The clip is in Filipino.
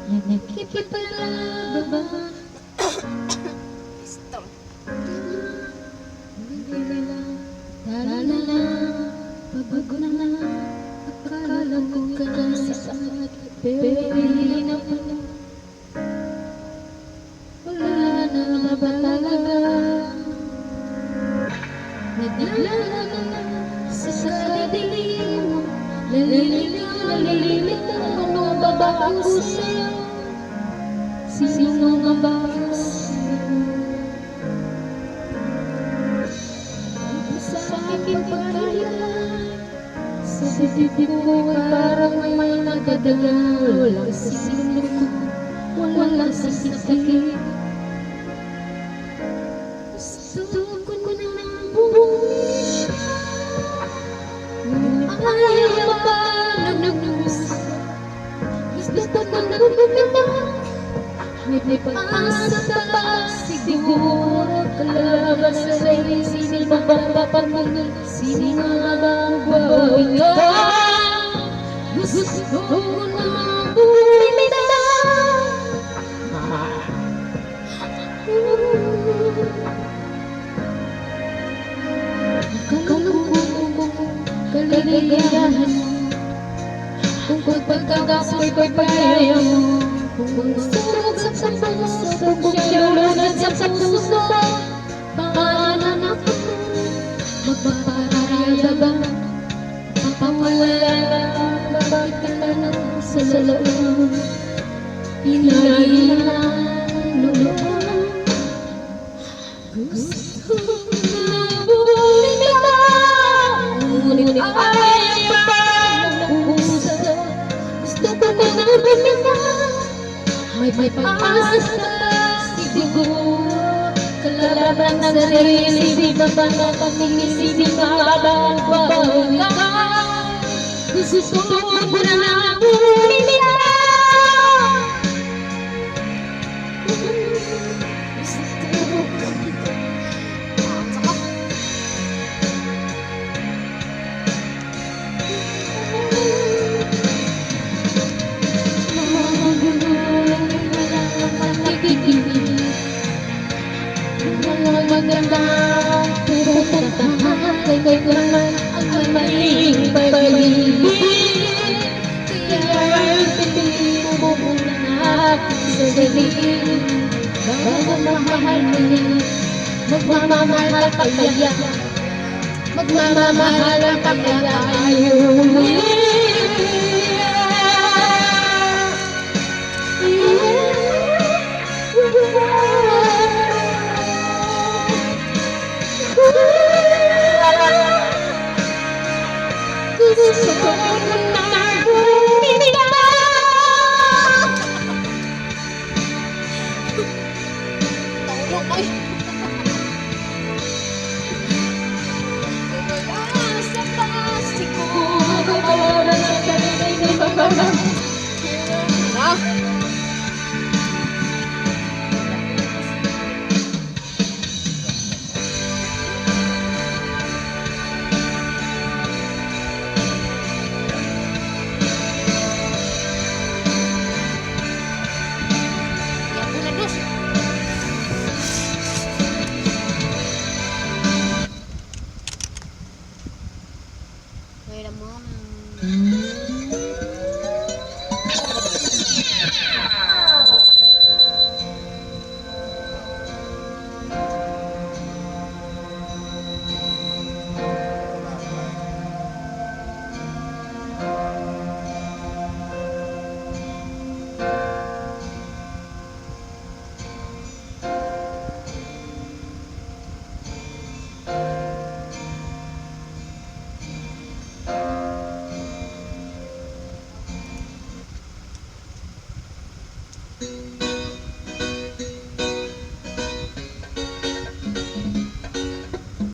Nakikipaglaban. Stop. Talala, pagbago na. Akala ko kasi sakit, pero hindi na pala. Wala na ba talaga? Naglalala sa dilim mo. Naliligaw, ano ba ako sa'yo? Sino nga ba ako sa'yo? Sa aking pagkakala, sa dibdib ko ay parang may nagdadagal. Walang sisino ko, walang sasakit. Gusto ko na ng buhay. Ayaw pa nagnunos. Gusto ko na bumitaw. May pag-asa pa siguro. Kalaban sa sarili, sino ba papagmagod? Sino nga ba ang bawal? Gusto ko na bumitaw. Kalungkot ko, kaligayahan mo. Kung pagkakasoy ko'y pagkaya mo. Kung sumugsak sa puso, kung siyalunod sa puso, pangalan ako, magpaparaya ba? Papawala lang, bakit ka lang sa loob? Pinailan, loob. Gusto na bumitaw, ngunit ayaw pa nagpusa. Gusto ko na bumitaw. May pag-asa siguro. Kalaban ng sarili, di ba ba napatingisi, di ba ba ang bawal ka? Gusto ko na bumitaw. Maganda, pero tatahakay kay naman ang maling pag-ibig. Kaya pipili mo muna aking sarili. Bago mahal mo yan, magmamahal pa kaya. Magmamahal pa kaya tayo. Gusto ko na bumitaw. Tawlo ko eh. Pag-asa pa siguro. Kawalan sa sarili, di ba ba? Ah! Wait a moment.